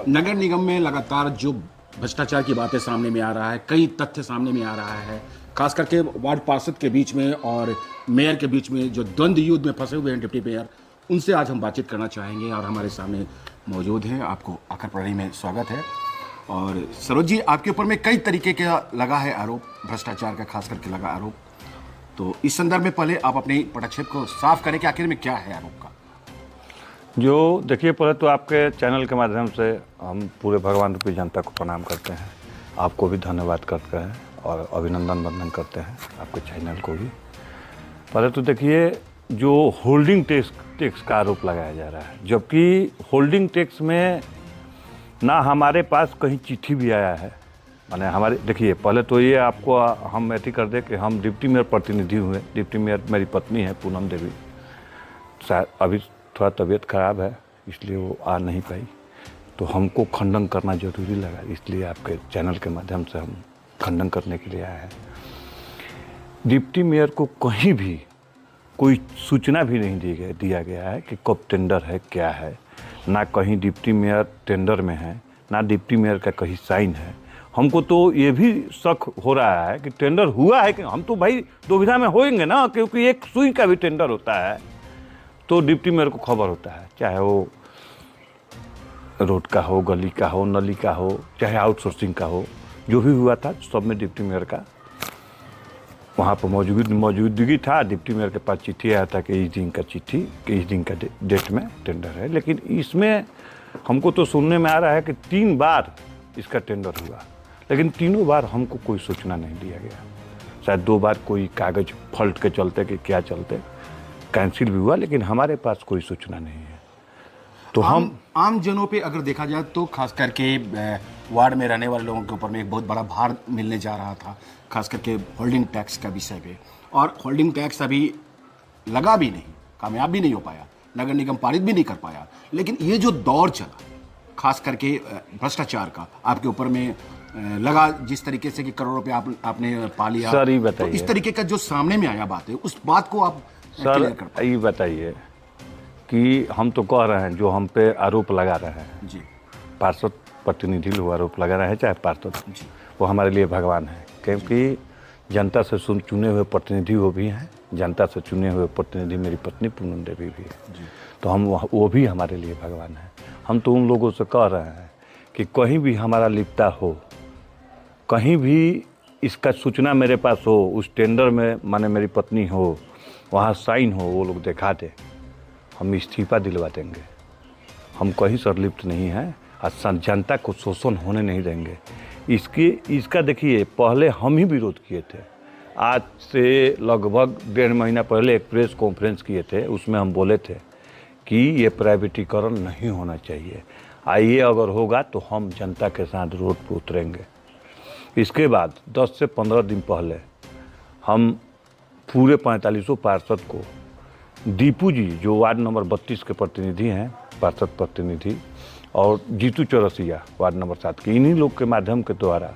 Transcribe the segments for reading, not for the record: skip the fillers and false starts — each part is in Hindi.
नगर निगम में लगातार जो भ्रष्टाचार की बातें सामने में आ रहा है, कई तथ्य सामने में आ रहा है, खास करके वार्ड पार्षद के बीच में और मेयर के बीच में जो द्वंद्व युद्ध में फंसे हुए हैं डिप्टी मेयर, उनसे आज हम बातचीत करना चाहेंगे और हमारे सामने मौजूद हैं। आपको आखिर प्रणाली में स्वागत है। और सरोज जी, आपके ऊपर में कई तरीके का लगा है आरोप, भ्रष्टाचार का खास करके लगा आरोप, तो इस संदर्भ में पहले आप अपने पटाक्षेप को साफ करें कि आखिर में क्या है आरोप का। जो देखिए, पहले तो आपके चैनल के माध्यम से हम पूरे भगवान रूपी जनता को प्रणाम करते हैं, आपको भी धन्यवाद करते हैं और अभिनंदन वंदन करते हैं आपके चैनल को भी। पहले तो देखिए, जो होल्डिंग टैक्स का आरोप लगाया जा रहा है, जबकि होल्डिंग टैक्स में ना हमारे पास कहीं चिट्ठी भी आया है। माने हमारे देखिए, पहले तो ये आपको हम ऐसी कर दे कि हम डिप्टी मेयर प्रतिनिधि हुए। डिप्टी मेयर मेरी पत्नी है पूनम देवी, शायद अभी थोड़ा तबीयत खराब है इसलिए वो आ नहीं पाई, तो हमको खंडन करना जरूरी लगा, इसलिए आपके चैनल के माध्यम से हम खंडन करने के लिए आए हैं। डिप्टी मेयर को कहीं भी कोई सूचना भी नहीं दिया गया है कि कब टेंडर है, क्या है। ना कहीं डिप्टी मेयर टेंडर में है, ना डिप्टी मेयर का कहीं साइन है। हमको तो ये भी शक हो रहा है कि टेंडर हुआ है कि हम तो भाई दुविधा में होंगे ना, क्योंकि एक सुई का भी टेंडर होता है तो डिप्टी मेयर को खबर होता है, चाहे वो रोड का हो, गली का हो, नली का हो, चाहे आउटसोर्सिंग का हो। जो भी हुआ था सब में डिप्टी मेयर का वहाँ पर मौजूदगी था। डिप्टी मेयर के पास चिट्ठी आया था कि इस दिन का चिट्ठी, कि इस दिन का डेट में टेंडर है। लेकिन इसमें हमको तो सुनने में आ रहा है कि 3 बार इसका टेंडर हुआ, लेकिन तीनों बार हमको कोई सूचना नहीं दिया गया। शायद 2 बार कोई कागज फॉल्ट के चलते कि क्या चलते कैंसिल भी हुआ, लेकिन हमारे पास कोई सूचना नहीं है। तो हम आम जनों पे अगर देखा जाए तो खास करके वार्ड में रहने वाले लोगों के ऊपर में एक बहुत बड़ा भार मिलने जा रहा था, खास करके होल्डिंग टैक्स का विषय पे। और होल्डिंग टैक्स अभी लगा भी नहीं, कामयाब भी नहीं हो पाया, नगर निगम पारित भी नहीं कर पाया। लेकिन ये जो दौर चला खास करके भ्रष्टाचार का आपके ऊपर में लगा, जिस तरीके से कि करोड़ों रुपये आपने पा लिया, सर ये बताइए, तो इस तरीके का जो सामने में आया बात है, उस बात को आप सर ये बताइए कि हम तो कह रहे हैं, जो हम पे आरोप लगा रहे हैं जी, पार्षद प्रतिनिधि लोग आरोप लगा रहे हैं, चाहे पार्षद, वो हमारे लिए भगवान है, क्योंकि जनता से चुने हुए प्रतिनिधि वो भी हैं। जनता से चुने हुए प्रतिनिधि मेरी पत्नी पूनम देवी भी है, तो हम वो भी हमारे लिए भगवान है। हम तो उन लोगों से कह रहे हैं कि कहीं भी हमारा लिप्ता हो, कहीं भी इसका सूचना मेरे पास हो, उस टेंडर में माने मेरी पत्नी हो, वहाँ साइन हो, वो लोग दिखा दे, हम इस्तीफा दिलवा देंगे। हम कहीं से लिप्त नहीं हैं और जनता को शोषण होने नहीं देंगे। इसका देखिए, पहले हम ही विरोध किए थे। आज से लगभग 1.5 महीना पहले एक प्रेस कॉन्फ्रेंस किए थे, उसमें हम बोले थे कि ये प्राइवेटीकरण नहीं होना चाहिए, आइए अगर होगा तो हम जनता के साथ रोड पर उतरेंगे। इसके बाद 10 से 15 दिन पहले हम पूरे 45 पार्षद को, दीपू जी जो वार्ड नंबर 32 के प्रतिनिधि हैं, पार्षद प्रतिनिधि, और जीतू चौरसिया वार्ड नंबर 7 के, इन्हीं लोग के माध्यम के द्वारा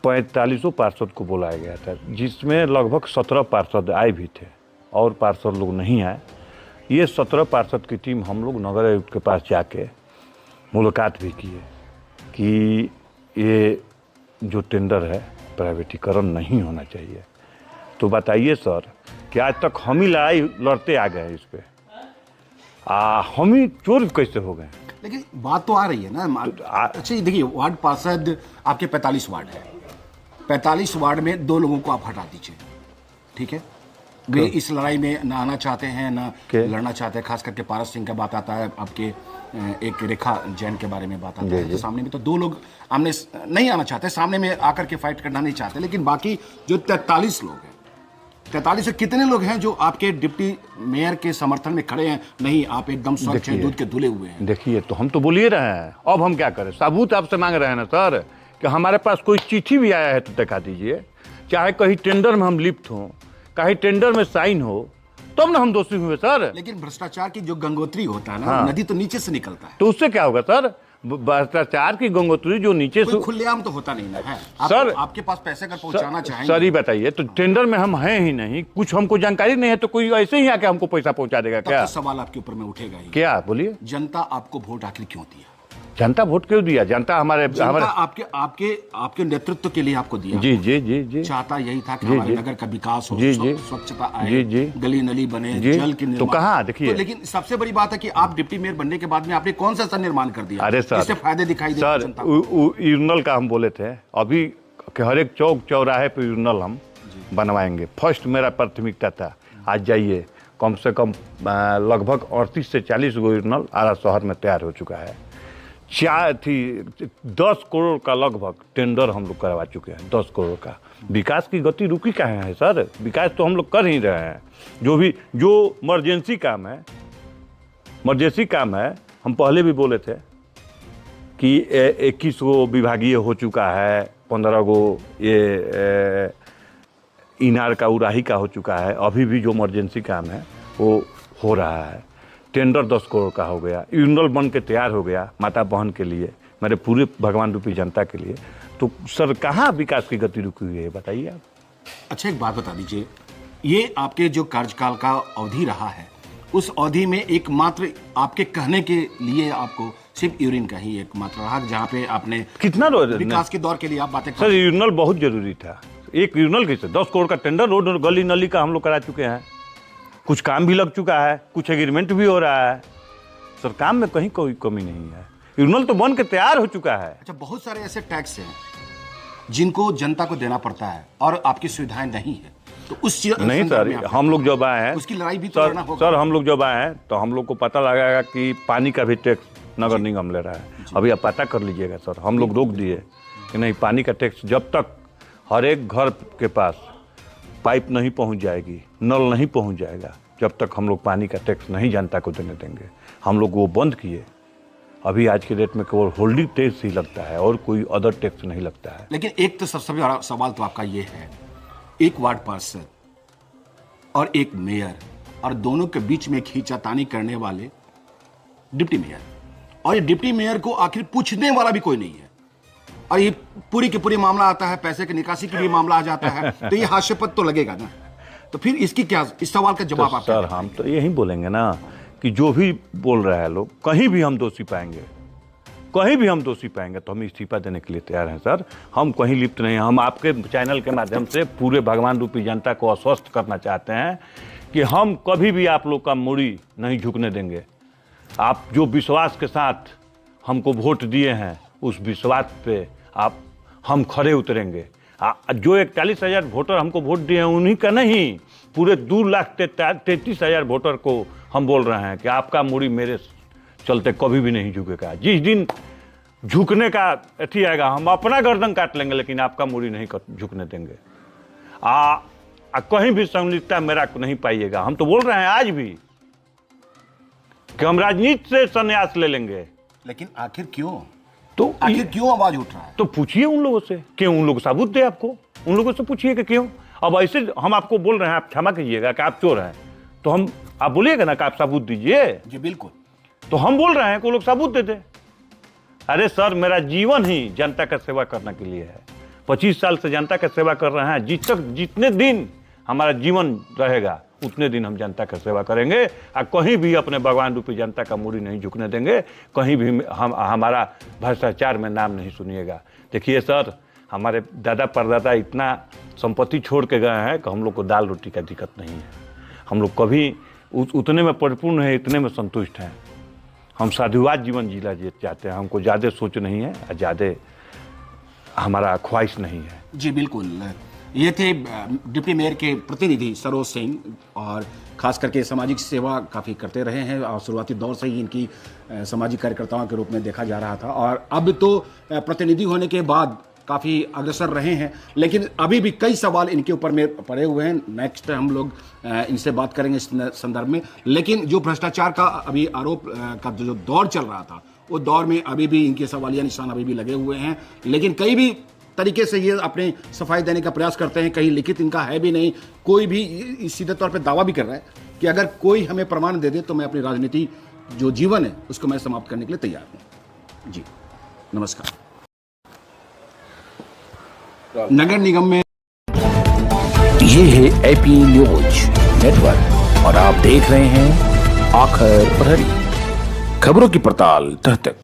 45 पार्षद को बुलाया गया था, जिसमें लगभग 17 पार्षद आए भी थे और पार्षद लोग नहीं आए। ये 17 पार्षद की टीम हम लोग नगर आयुक्त के पास जाके मुलाकात भी किए कि ये जो टेंडर है प्राइवेटीकरण नहीं होना चाहिए। तो बताइए सर कि आज तक हम ही लड़ाई लड़ते आ गए इस पे, हम ही चोर कैसे हो गए? लेकिन बात तो आ रही है ना। अच्छा देखिए, वार्ड पार्षद आपके 45 वार्ड है, 45 वार्ड में 2 लोगों को आप हटा दीजिए, ठीक है। वे इस लड़ाई में ना आना चाहते हैं, ना लड़ना चाहते हैं। खास करके पारस सिंह का बात आता है, आपके एक रेखा जैन के बारे में बात आता है, तो सामने में तो 2 लोग आमने नहीं आना चाहते, सामने में आकर के फाइट करना नहीं चाहते। लेकिन बाकी जो 43 लोग हैं, 43 से कितने लोग हैं जो आपके डिप्टी मेयर के समर्थन में खड़े हैं? नहीं, आप एकदम स्वच्छ हैं, दूध के धुले हुए हैं। देखिए, तो हम तो बोल ही रहे हैं, अब हम क्या करें? सबूत आपसे मांग रहे हैं ना सर, कि हमारे पास कोई चिट्ठी भी आया है तो दिखा दीजिए, चाहे कहीं टेंडर में हम लिप्त हों, कहीं टेंडर में साइन हो, तब ना हम दोषी हुए सर। लेकिन भ्रष्टाचार की जो गंगोत्री होता है ना, नदी तो नीचे से निकलता है, तो उससे क्या होगा सर? भ्रष्टाचार की गंगोत्री जो नीचे से खुलेआम तो होता नहीं ना है। सर आपके पास पैसे अगर पहुंचाना चाहेंगे, सर ये बताइए, तो टेंडर में हम हैं ही नहीं, कुछ हमको जानकारी नहीं है, तो कोई ऐसे ही आके हमको पैसा पहुंचा देगा क्या? तो सवाल आपके ऊपर में उठेगा ही। क्या बोलिए? जनता आपको वोट आखिर क्यों दिया? जनता वोट क्यों दिया? जनता हमारे आपके नेतृत्व के लिए आपको दिया। जी जी जी जी चाहता यही था कि हमारे नगर का विकास हो, स्वच्छता आए, जी जी गली नली बने, जल की निर्माण। तो कहाँ देखिए, तो लेकिन सबसे बड़ी बात है कि आप डिप्टी मेयर बनने के बाद में आपने कौन सा निर्माण कर दिया? अरे सर, इससे फायदे दिखाई दे सर, यूरिनल का हम बोले थे अभी कि हर एक चौक चौराहे पे यूरिनल हम बनवाएंगे। फर्स्ट मेरा प्राथमिकता था। आज जाइए, कम से कम लगभग 38 से 40 गो यूरिनल आरा शहर में तैयार हो चुका है। 10 करोड़ का लगभग टेंडर हम लोग करवा चुके हैं। 10 करोड़ का। विकास की गति रुकी कहाँ है सर? विकास तो हम लोग कर ही रहे हैं। जो इमरजेंसी काम है, हम पहले भी बोले थे कि 21 गो विभागीय हो चुका है, 15 गो ये इनार का उराही का हो चुका है। अभी भी जो इमरजेंसी काम है वो हो रहा है। टेंडर 10 करोड़ का हो गया, यूरिनल बन के तैयार हो गया माता बहन के लिए, मेरे पूरे भगवान रूपी जनता के लिए। तो सर कहाँ विकास की गति रुकी हुई है बताइए आप। अच्छा, एक बात बता दीजिए, ये आपके जो कार्यकाल का अवधि रहा है, उस अवधि में एकमात्र आपके कहने के लिए आपको सिर्फ यूरिन का ही एकमात्र रहा जहाँ पे आपने कितना विकास के दौर के लिए आप बातें सर, यूरिनल बहुत जरूरी था। एक यूरिनल कैसे 10 करोड़ का टेंडर रोड और गली नली का हम लोग करा चुके हैं। कुछ काम भी लग चुका है, कुछ एग्रीमेंट भी हो रहा है। सर काम में कहीं कोई कमी नहीं है। यूरिनल तो बन के तैयार हो चुका है। अच्छा, बहुत सारे ऐसे टैक्स हैं जिनको जनता को देना पड़ता है और आपकी सुविधाएं नहीं है, तो उस नहीं सर, हम लोग जब आए हैं उसकी लड़ाई भी तो लड़ना होगा। सर हम लोग जब आए हैं तो हम लोग को पता लगाएगा कि पानी का भी टैक्स नगर निगम ले रहा है। अभी आप पता कर लीजिएगा सर, हम लोग रोक दिए कि नहीं, पानी का टैक्स जब तक हर एक घर के पास पाइप नहीं पहुंच जाएगी, नल नहीं पहुंच जाएगा, जब तक हम लोग पानी का टैक्स नहीं जनता को देने देंगे। हम लोग वो बंद किए। अभी आज के डेट में केवल होल्डिंग टैक्स ही लगता है और कोई अदर टैक्स नहीं लगता है। लेकिन एक तो सबसे बड़ा सवाल तो आपका ये है, एक वार्ड पार्षद और एक मेयर और दोनों के बीच में खींचातानी करने वाले डिप्टी मेयर, और ये डिप्टी मेयर को आखिर पूछने वाला भी कोई नहीं है, और ये पूरी की पूरी मामला आता है, पैसे की निकासी की भी मामला आ जाता है, तो ये हास्यास्पद तो लगेगा ना। तो फिर इसकी क्या, इस सवाल का जवाब तो आप सर हम तो यही बोलेंगे ना कि जो भी बोल रहा है लोग, कहीं भी हम दोषी पाएंगे, कहीं भी हम दोषी पाएंगे तो हम इस्तीफा देने के लिए तैयार हैं सर। हम कहीं लिप्त नहीं हैं। हम आपके चैनल के माध्यम से पूरे भगवान रूपी जनता को आश्वस्त करना चाहते हैं कि हम कभी भी आप लोग का मूड़ी नहीं झुकने देंगे। आप जो विश्वास के साथ हमको वोट दिए हैं, उस विश्वास पे हम खड़े उतरेंगे। जो 41,000 वोटर हमको वोट दिए हैं, उन्हीं का नहीं, पूरे 2,33,000 वोटर को हम बोल रहे हैं कि आपका मूड़ी मेरे चलते कभी भी नहीं झुकेगा। जिस दिन झुकने का अथी आएगा, हम अपना गर्दन काट लेंगे, लेकिन आपका मूड़ी नहीं झुकने देंगे। कहीं भी संलिप्तता मेरा नहीं पाइएगा। हम तो बोल रहे हैं आज भी कि हम राजनीति से संन्यास ले लेंगे। लेकिन आखिर क्यों? तो आखिर क्यों आवाज उठ रहा है? तो पूछिए उन लोगों से, क्यों? उन लोग सबूत दे आपको, उन लोगों से पूछिए कि क्यों। अब ऐसे हम आपको बोल रहे हैं, आप क्षमा कीजिएगा कि आप चोर हैं, तो आप बोलिएगा ना कि आप सबूत दीजिए। जी बिल्कुल। तो हम बोल रहे हैं कि वो लोग सबूत दे दे। अरे सर, मेरा जीवन ही जनता का सेवा करने के लिए है। 25 साल से जनता का सेवा कर रहे हैं। जितने दिन हमारा जीवन रहेगा उतने दिन हम जनता का सेवा करेंगे, और कहीं भी अपने भगवान रूपी जनता का मूड़ी नहीं झुकने देंगे। कहीं भी हमारा भ्रष्टाचार में नाम नहीं सुनिएगा। देखिए सर, हमारे दादा परदादा इतना संपत्ति छोड़ के गए हैं कि हम लोग को दाल रोटी का दिक्कत नहीं है। हम लोग कभी उतने में परिपूर्ण है, इतने में संतुष्ट हैं। हम साधुवाद जीवन जीना चाहते हैं। हमको ज़्यादा सोच नहीं है और ज़्यादा हमारा ख्वाहिश नहीं है। जी बिल्कुल। ये थे डिप्टी मेयर के प्रतिनिधि सरोज सिंह, और खास करके सामाजिक सेवा काफ़ी करते रहे हैं और शुरुआती दौर से ही इनकी सामाजिक कार्यकर्ताओं के रूप में देखा जा रहा था, और अब तो प्रतिनिधि होने के बाद काफ़ी अग्रसर रहे हैं। लेकिन अभी भी कई सवाल इनके ऊपर में पड़े हुए हैं। नेक्स्ट हम लोग इनसे बात करेंगे इस संदर्भ में। लेकिन जो भ्रष्टाचार का अभी आरोप का जो दौर चल रहा था, वो दौर में अभी भी इनके सवालिया निशान अभी भी लगे हुए हैं। लेकिन कई भी तरीके से ये अपने सफाई देने का प्रयास करते हैं। कहीं लिखित इनका है भी नहीं। कोई भी सीधे तौर पे दावा भी कर रहा है कि अगर कोई हमें प्रमाण दे दे तो मैं अपनी राजनीति जो जीवन है उसको मैं समाप्त करने के लिए तैयार हूँ। जी नमस्कार। नगर निगम में ये है एपी न्यूज नेटवर्क और आप देख रहे हैं आखिर प्रहरी, खबरों की पड़ताल तह तक।